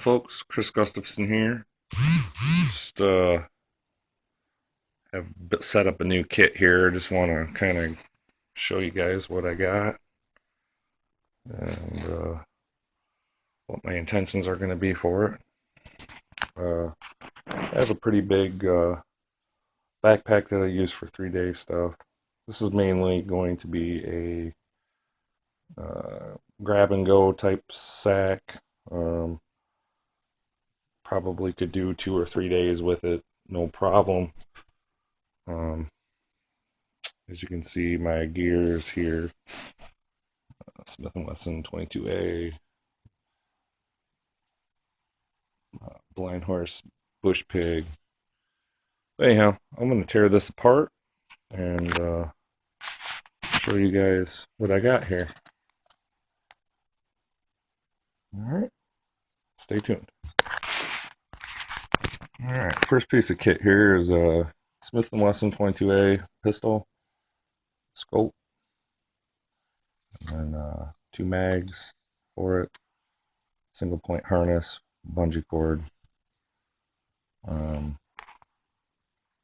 folks, Chris Gustafson here. Just have set up a new kit here. Just want to kind of show you guys what I got and what my intentions are going to be for it. I have a pretty big backpack that I use for 3-day stuff. This is mainly going to be a grab and go type sack. Probably could do 2 or 3 days with it, no problem. As you can see, my gears here, Smith & Wesson 22A, Blind Horse, Bush Pig. But anyhow, I'm going to tear this apart and show you guys what I got here. Alright, stay tuned. Alright, first piece of kit here is a Smith & Wesson 22A pistol, scope, and then 2 mags for it, single point harness, bungee cord.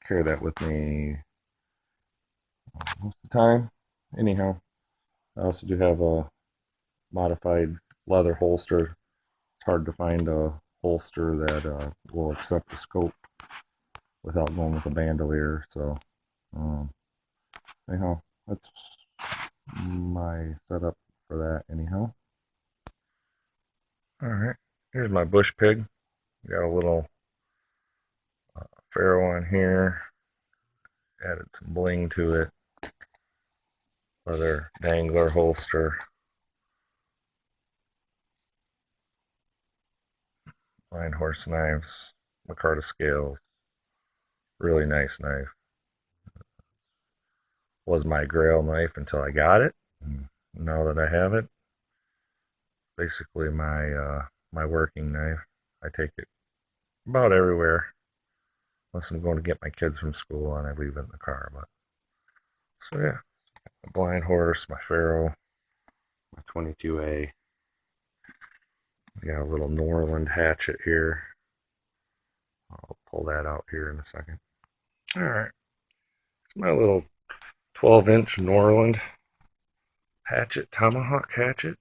Carry that with me most of the time. Anyhow, I also do have a modified leather holster. It's hard to find a holster that will accept the scope without going with a bandolier. So, anyhow, that's my setup for that. Anyhow, all right. Here's my bush pig. Got a little ferrule on here. Added some bling to it. Leather dangler holster. Blind Horse knives. Micarta scales. Really nice knife. Was my grail knife until I got it. And now that I have it, basically my working knife. I take it about everywhere, unless I'm going to get my kids from school and I leave it in the car. But so yeah, my Blind Horse, my ferrule, my 22A. I got a little Norland hatchet here. I'll pull that out here in a second. All right, it's my little 12-inch Norland hatchet, tomahawk hatchet.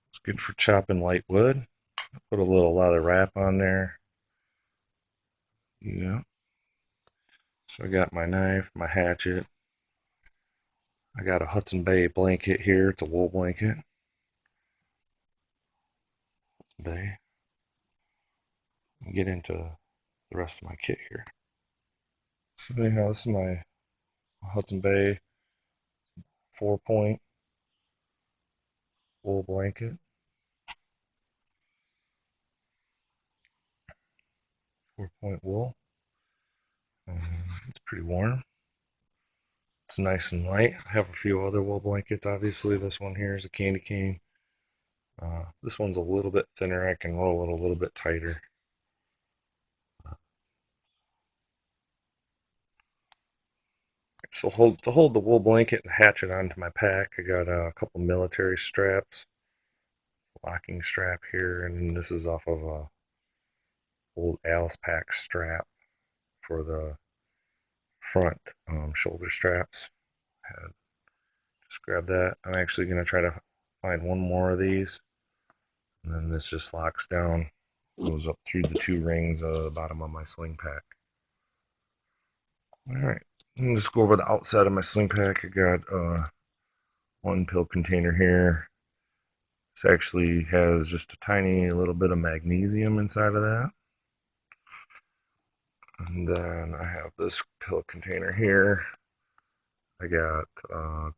It's good for chopping light wood. Put a little leather wrap on there. Yeah. So I got my knife, my hatchet. I got a Hudson Bay blanket here. It's a wool blanket. Hudson Bay. Get into the rest of my kit here. So anyhow, this is my Hudson Bay 4-point wool blanket. 4-point wool. It's pretty warm. It's nice and light. I have a few other wool blankets. Obviously, this one here is a candy cane. This one's a little bit thinner. I can roll it a little bit tighter. So to hold the wool blanket and hatchet onto my pack, I got a couple military straps, locking strap here, and this is off of a old Alice pack strap for the front shoulder straps. Just grab that. I'm actually going to try to find one more of these, and then this just locks down, goes up through the 2 rings at the bottom of my sling pack. All right. Just go over the outside of my sling pack. I got one pill container here. This actually has just a tiny little bit of magnesium inside of that. And then I have this pill container here. I got a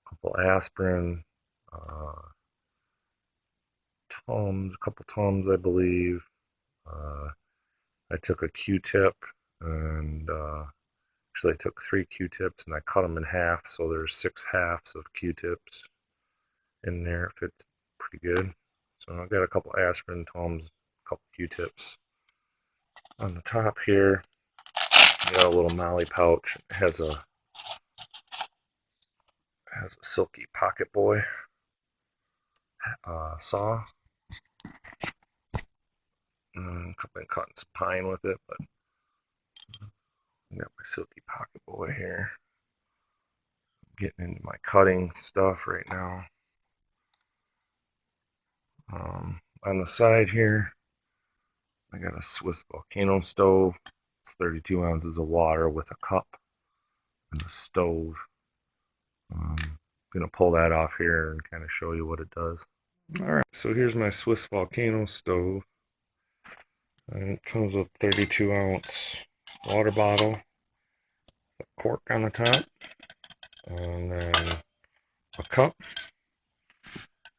couple aspirin, Tums, a couple Tums, I believe. I took a Q-tip and actually, I took 3 Q-tips and I cut them in half, so there's 6 halves of Q-tips in there. It fits pretty good. So I got a couple aspirin, Tums, a couple Q-tips. On the top here, I got a little Molly pouch. It has a silky pocket boy saw. I've been cutting some pine with it, but I got my silky pocket boy here. Getting into my cutting stuff right now. On the side here, I got a Swiss volcano stove. It's 32 ounces of water with a cup and a stove. I'm gonna pull that off here and kind of show you what it does. Alright, so here's my Swiss volcano stove. And it comes with 32 ounce water bottle, a cork on the top, and then a cup.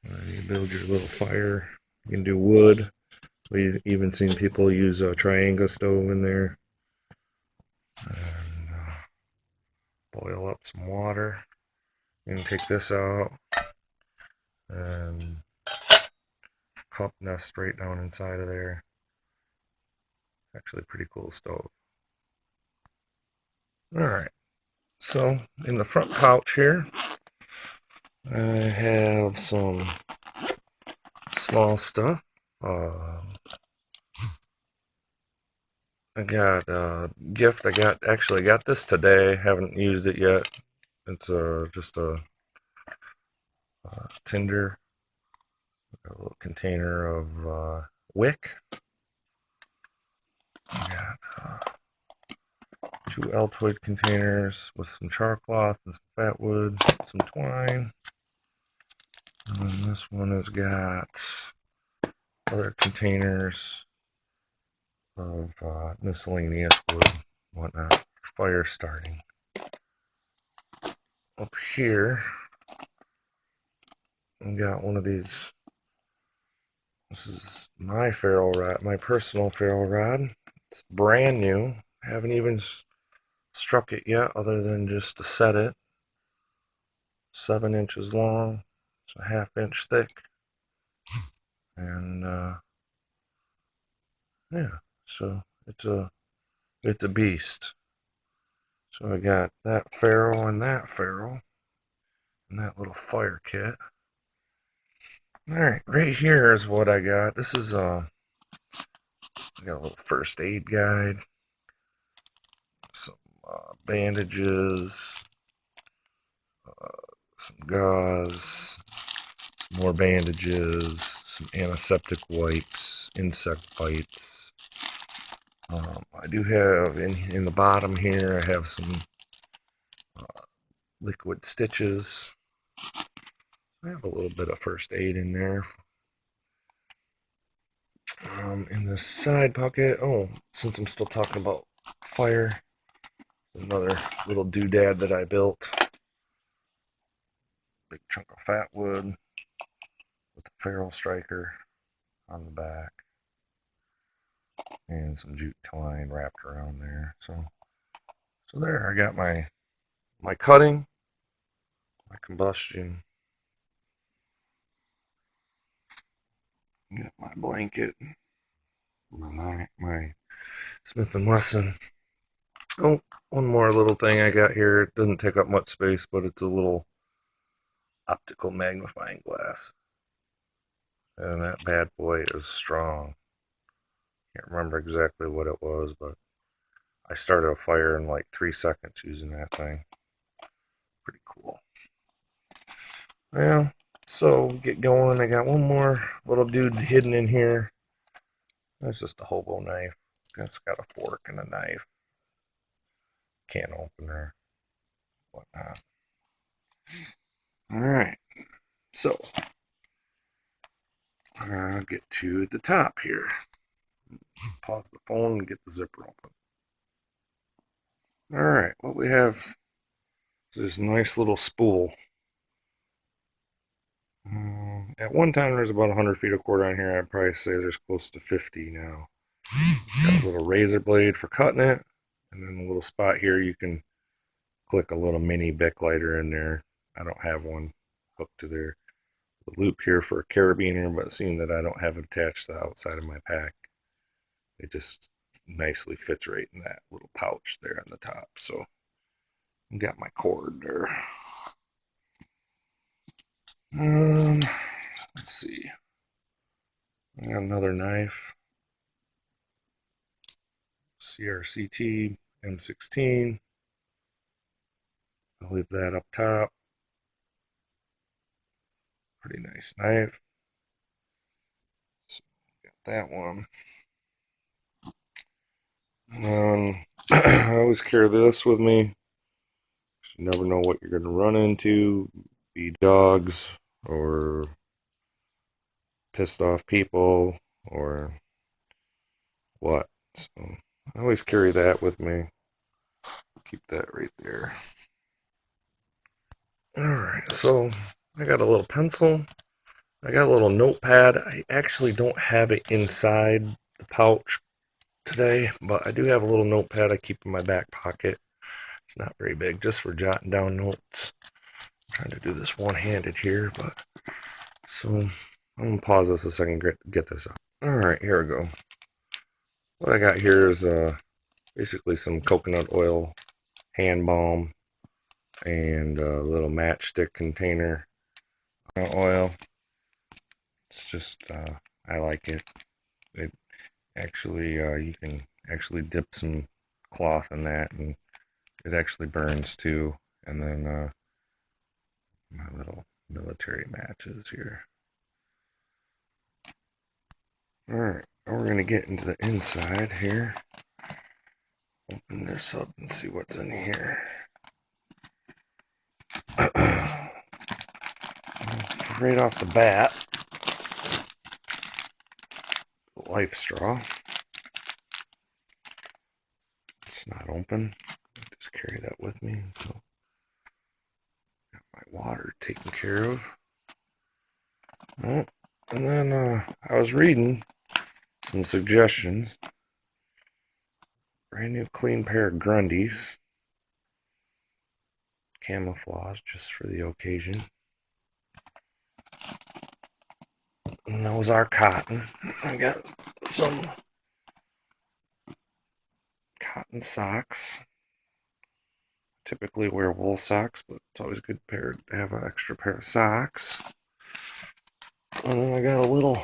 And you build your little fire. You can do wood. We've even seen people use a triangle stove in there. And boil up some water. You can take this out and cup nest right down inside of there. Actually a pretty cool stove. Alright, so in the front pouch here, I have some small stuff. I got a gift. Actually got this today. Haven't used it yet. It's just a tinder, a little container of wick. I got two Altoid containers with some char cloth and some fat wood, some twine. And then this one has got other containers of miscellaneous wood, whatnot, for fire starting. Up here, I got one of these. This is my ferro rod, my personal ferro rod. It's brand new. Haven't even struck it yet, other than just to set it. 7 inches long. It's a ½ inch thick. And yeah, so it's a beast. So I got that ferro and that little fire kit. Alright, right here is what I got. This is I got a little first aid guide, some bandages, some gauze, some more bandages, some antiseptic wipes, insect bites. I do have in the bottom here, I have some liquid stitches. I have a little bit of first aid in there. In the side pocket, since I'm still talking about fire, another little doodad that I built. Big chunk of fat wood with a ferrule striker on the back and some jute twine wrapped around there. So there, I got my cutting, my combustion, got my blanket, my Smith & Wesson. Oh, one more little thing I got here. It doesn't take up much space, but it's a little optical magnifying glass. And that bad boy is strong. Can't remember exactly what it was, but I started a fire in like 3 seconds using that thing. Pretty cool. Well, so get going. I got one more little dude hidden in here. That's just a hobo knife. It's got a fork and a knife. Can opener. Whatnot. Alright. So, I'll get to the top here. Pause the phone and get the zipper open. Alright, what we have is this nice little spool. At one time, there's about 100 feet of cord on here. I'd probably say there's close to 50 now. Got a little razor blade for cutting it, and then a little spot here you can click a little mini Bic lighter in there. I don't have one hooked to there. The loop here for a carabiner, but seeing that I don't have it attached to the outside of my pack, it just nicely fits right in that little pouch there on the top. So I got my cord there. Let's see. I got another knife. CRCT M16. I'll leave that up top. Pretty nice knife. So, got that one. And I always carry this with me. You never know what you're going to run into. Be dogs or pissed off people or what. So I always carry that with me. Keep that right there. Alright, so I got a little pencil. I got a little notepad. I actually don't have it inside the pouch today, but I do have a little notepad I keep in my back pocket. It's not very big, just for jotting down notes. I'm trying to do this one-handed here, but so I'm gonna pause this a second to get this out. Alright, here we go. What I got here is basically some coconut oil, hand balm, and a little matchstick container oil. It's just, I like it. It actually, you can actually dip some cloth in that, and it actually burns too. And then my little military matches here. Alright, now we're going to get into the inside here. Open this up and see what's in here. Right off the bat, life straw. It's not open. I just carry that with me. So, got my water taken care of. Oh, and then I was reading some suggestions. Brand new clean pair of Grundies. Camouflage just for the occasion. And those are cotton. I got some cotton socks. Typically wear wool socks, but it's always a good pair to have an extra pair of socks. And then I got a little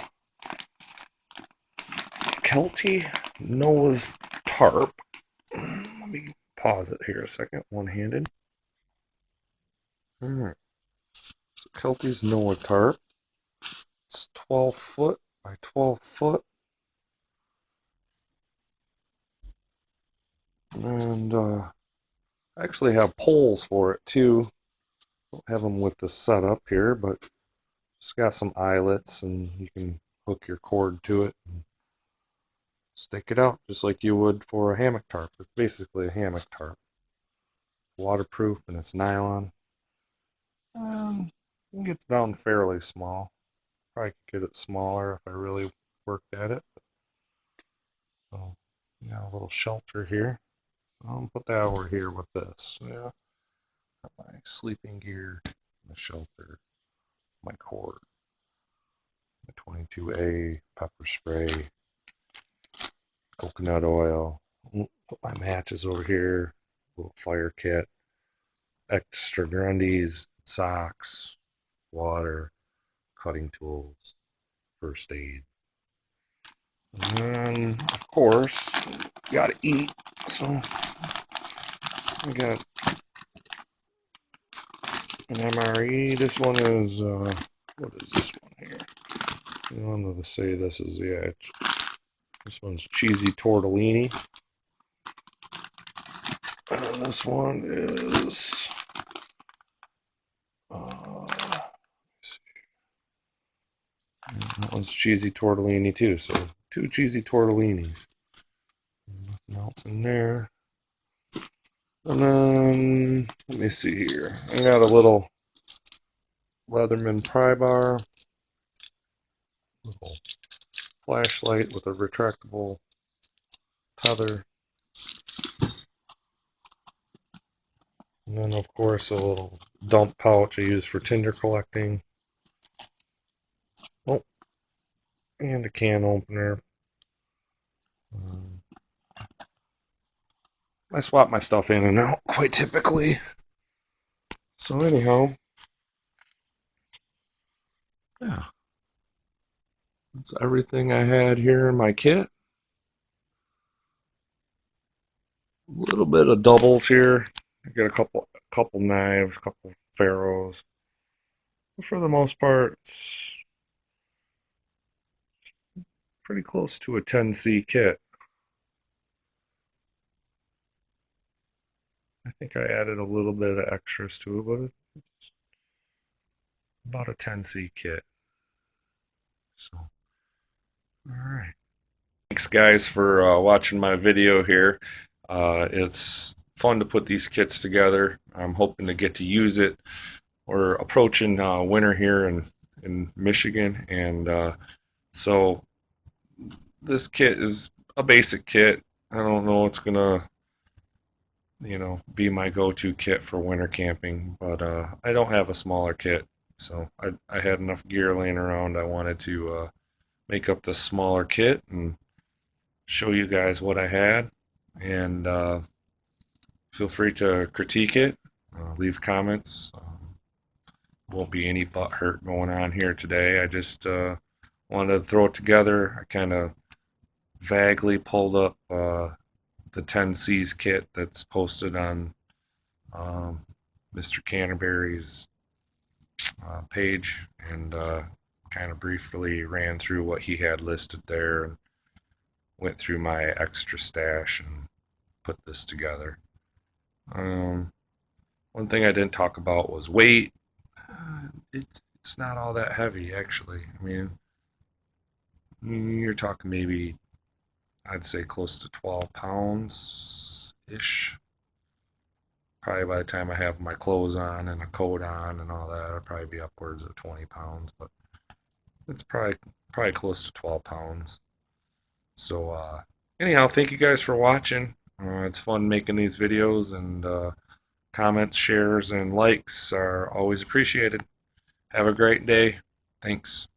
Kelty Noah's tarp. Let me pause it here a second, one-handed. Alright. So Kelty's Noah tarp. It's 12 foot by 12 foot. And I actually have poles for it too. Don't have them with the setup here, but it's got some eyelets and you can hook your cord to it and stick it out just like you would for a hammock tarp. It's basically a hammock tarp. Waterproof and it's nylon. It gets down fairly small. Probably could get it smaller if I really worked at it. So, got a little shelter here. I'll put that over here with this. Yeah, got my sleeping gear, my shelter, my cord, my 22A pepper spray, coconut oil. Put my matches over here, little fire kit, extra Grundies, socks, water, cutting tools, first aid. And then, of course, gotta eat. So, I got an MRE. This one is, what is this one here? I don't know to say this is, yeah, this one's cheesy tortellini. And this one is, that one's cheesy tortellini too. So, 2 cheesy tortellinis. Nothing else in there. And then, let me see here. I got a little Leatherman pry bar. Little flashlight with a retractable tether. And then, of course, a little dump pouch I use for tinder collecting. Oh, and a can opener. I swap my stuff in and out quite typically. So anyhow, yeah, that's everything I had here in my kit. little bit of doubles here. I got a couple knives, a couple ferrules. But for the most part, it's pretty close to a 10C kit. I think I added a little bit of extras to it, but it's about a 10C kit. So, all right. Thanks, guys, for watching my video here. It's fun to put these kits together. I'm hoping to get to use it. We're approaching winter here in Michigan, and so this kit is a basic kit. I don't know what's gonna, be my go-to kit for winter camping, but I don't have a smaller kit, so I had enough gear laying around. I wanted to make up this smaller kit and show you guys what I had, and feel free to critique it, leave comments. Won't be any butt hurt going on here today. I just wanted to throw it together. I kind of vaguely pulled up the 10c's kit that's posted on Mr. Canterbury's page, and kind of briefly ran through what he had listed there and went through my extra stash and put this together. One thing I didn't talk about was weight. It's not all that heavy, actually. I mean, you're talking maybe, I'd say, close to 12 pounds ish. Probably by the time I have my clothes on and a coat on and all that, I'll probably be upwards of 20 pounds, but it's probably close to 12 pounds. So anyhow, thank you guys for watching. It's fun making these videos, and comments, shares, and likes are always appreciated. Have a great day. Thanks.